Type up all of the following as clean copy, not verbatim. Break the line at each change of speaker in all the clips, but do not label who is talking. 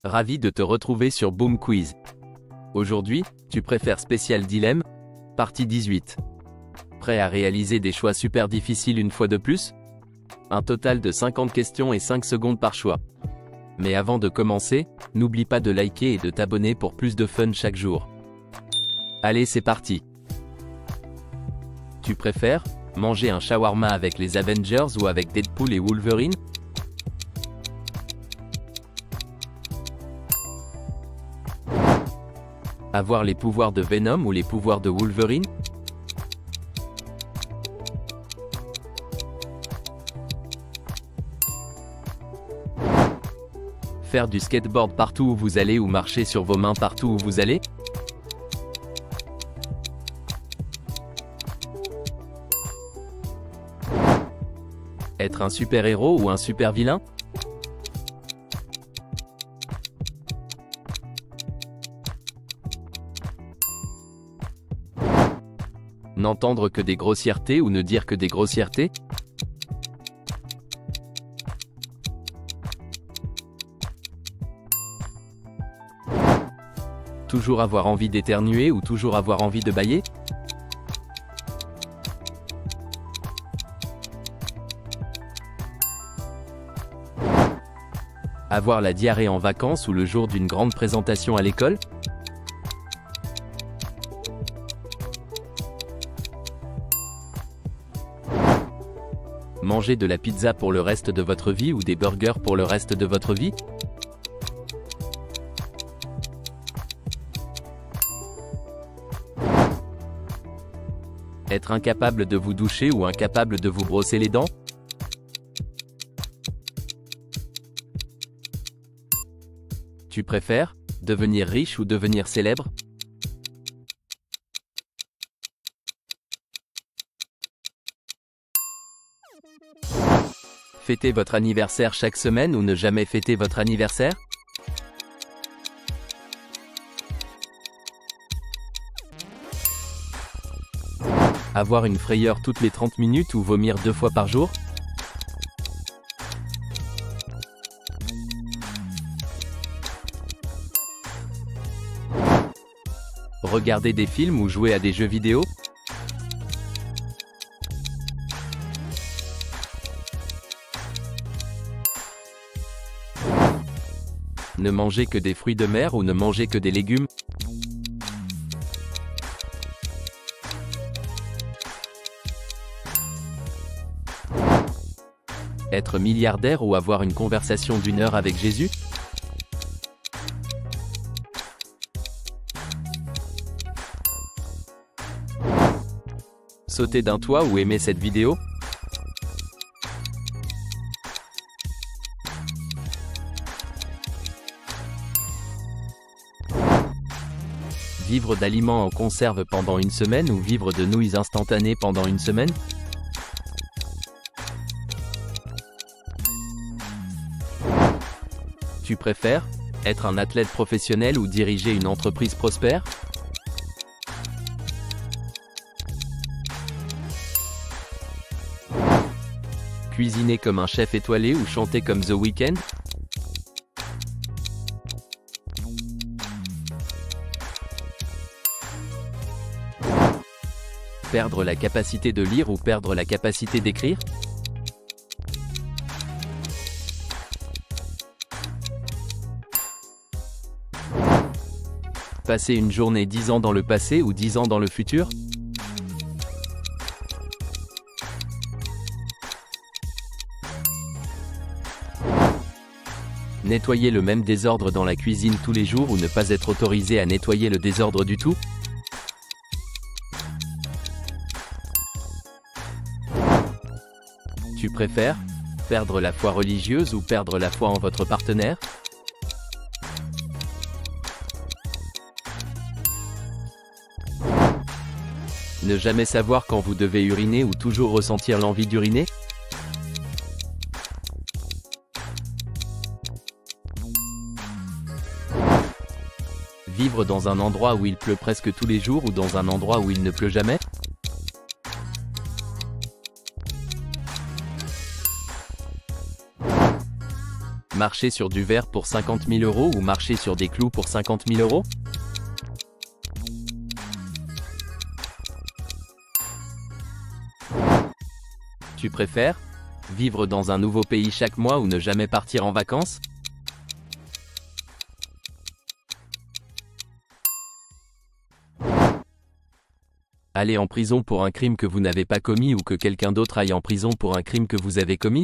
Ravi de te retrouver sur Boom Quiz. Aujourd'hui, tu préfères spécial dilemme? Partie 18. Prêt à réaliser des choix super difficiles une fois de plus? Un total de 50 questions et 5 secondes par choix. Mais avant de commencer, n'oublie pas de liker et de t'abonner pour plus de fun chaque jour. Allez, c'est parti. Tu préfères manger un shawarma avec les Avengers ou avec Deadpool et Wolverine? Avoir les pouvoirs de Venom ou les pouvoirs de Wolverine? Faire du skateboard partout où vous allez ou marcher sur vos mains partout où vous allez? Être un super-héros ou un super-vilain? N'entendre que des grossièretés ou ne dire que des grossièretés? Toujours avoir envie d'éternuer ou toujours avoir envie de bâiller? Avoir la diarrhée en vacances ou le jour d'une grande présentation à l'école? Manger de la pizza pour le reste de votre vie ou des burgers pour le reste de votre vie? Être incapable de vous doucher ou incapable de vous brosser les dents? Tu préfères devenir riche ou devenir célèbre? Fêter votre anniversaire chaque semaine ou ne jamais fêter votre anniversaire? Avoir une frayeur toutes les 30 minutes ou vomir 2 fois par jour? Regarder des films ou jouer à des jeux vidéo? Ne manger que des fruits de mer ou ne manger que des légumes? Être milliardaire ou avoir une conversation d'1 heure avec Jésus? Sauter d'un toit ou aimer cette vidéo? Vivre d'aliments en conserve pendant 1 semaine ou vivre de nouilles instantanées pendant 1 semaine? Tu préfères être un athlète professionnel ou diriger une entreprise prospère? Cuisiner comme un chef étoilé ou chanter comme The Weeknd? Perdre la capacité de lire ou perdre la capacité d'écrire? Passer une journée 10 ans dans le passé ou 10 ans dans le futur? Nettoyer le même désordre dans la cuisine tous les jours ou ne pas être autorisé à nettoyer le désordre du tout? Tu préfères perdre la foi religieuse ou perdre la foi en votre partenaire? Ne jamais savoir quand vous devez uriner ou toujours ressentir l'envie d'uriner? Vivre dans un endroit où il pleut presque tous les jours ou dans un endroit où il ne pleut jamais? marcher sur du verre pour 50 000 € ou marcher sur des clous pour 50 000 €? Tu préfères vivre dans un nouveau pays chaque mois ou ne jamais partir en vacances? Aller en prison pour un crime que vous n'avez pas commis ou que quelqu'un d'autre aille en prison pour un crime que vous avez commis?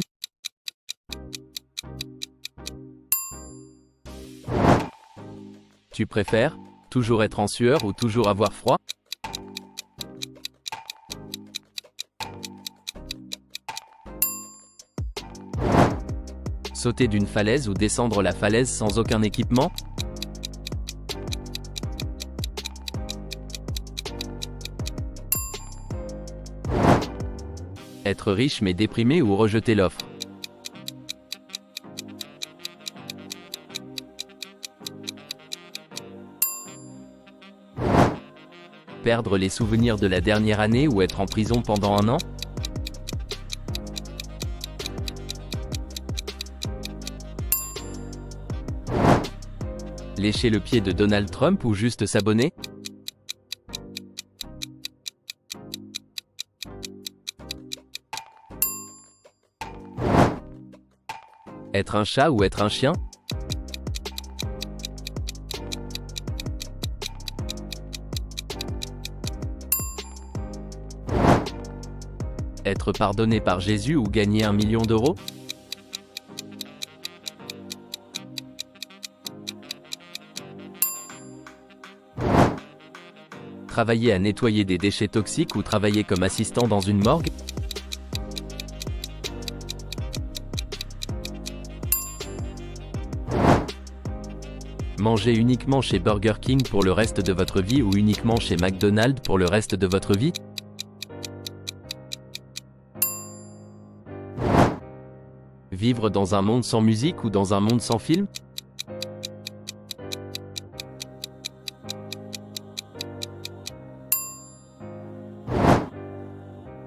Tu préfères toujours être en sueur ou toujours avoir froid? Sauter d'une falaise ou descendre la falaise sans aucun équipement? Être riche mais déprimé ou rejeter l'offre? Perdre les souvenirs de la dernière année ou être en prison pendant 1 an? Lécher le pied de Donald Trump ou juste s'abonner? Être un chat ou être un chien? Être pardonné par Jésus ou gagner 1 million d'euros? Travailler à nettoyer des déchets toxiques ou travailler comme assistant dans une morgue? Manger uniquement chez Burger King pour le reste de votre vie ou uniquement chez McDonald's pour le reste de votre vie? Vivre dans un monde sans musique ou dans un monde sans film?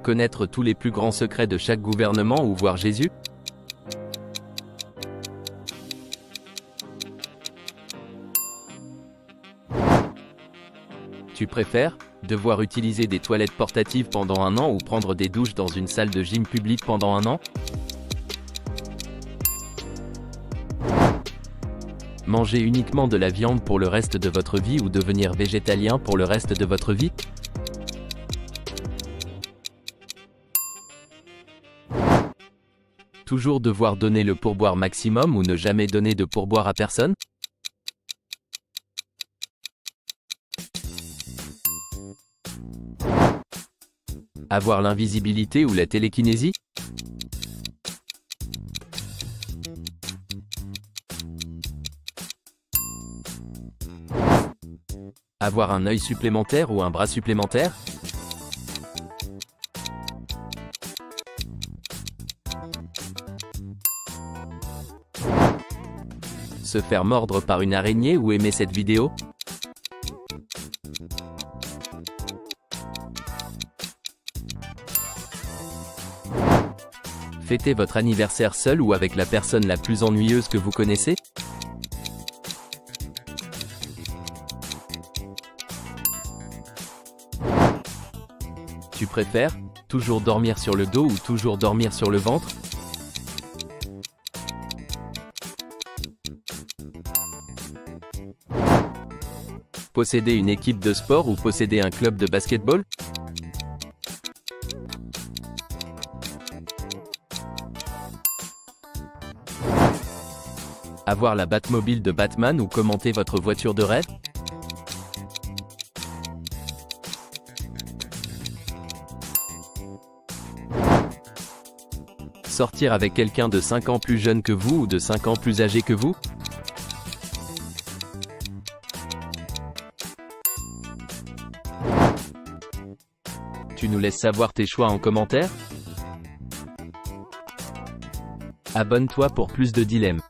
Connaître tous les plus grands secrets de chaque gouvernement ou voir Jésus? Tu préfères devoir utiliser des toilettes portatives pendant 1 an ou prendre des douches dans une salle de gym publique pendant 1 an? Manger uniquement de la viande pour le reste de votre vie ou devenir végétalien pour le reste de votre vie? Toujours devoir donner le pourboire maximum ou ne jamais donner de pourboire à personne? Avoir l'invisibilité ou la télékinésie? Avoir un œil supplémentaire ou un bras supplémentaire? Se faire mordre par une araignée ou aimer cette vidéo? Fêter votre anniversaire seul ou avec la personne la plus ennuyeuse que vous connaissez? Tu préfères toujours dormir sur le dos ou toujours dormir sur le ventre? Posséder une équipe de sport ou posséder un club de basketball? Avoir la Batmobile de Batman ou commenter votre voiture de rêve? Sortir avec quelqu'un de 5 ans plus jeune que vous ou de 5 ans plus âgé que vous? Tu nous laisses savoir tes choix en commentaire? Abonne-toi pour plus de dilemmes.